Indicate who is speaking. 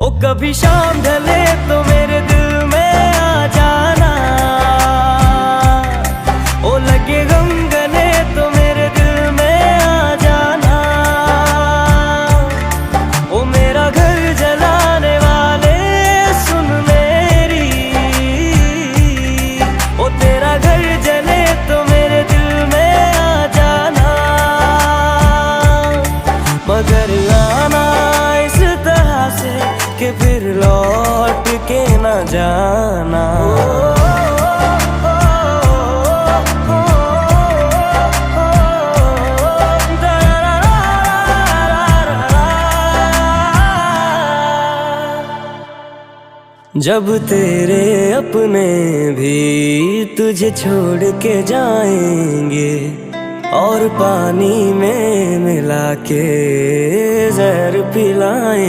Speaker 1: ओ कभी शाम ढले तो मेरे दिल में आ जाना, ओ लगे गम गले तो मेरे दिल में आ जाना। ओ मेरा घर जलाने वाले सुन मेरी, ओ तेरा घर जले तो मेरे दिल में आ जाना। मगर आना इस तरह से कि फिर लौट के न जाना। जब तेरे अपने भी तुझे छोड़ के जाएंगे और पानी में मिला के जहर पिलाएं।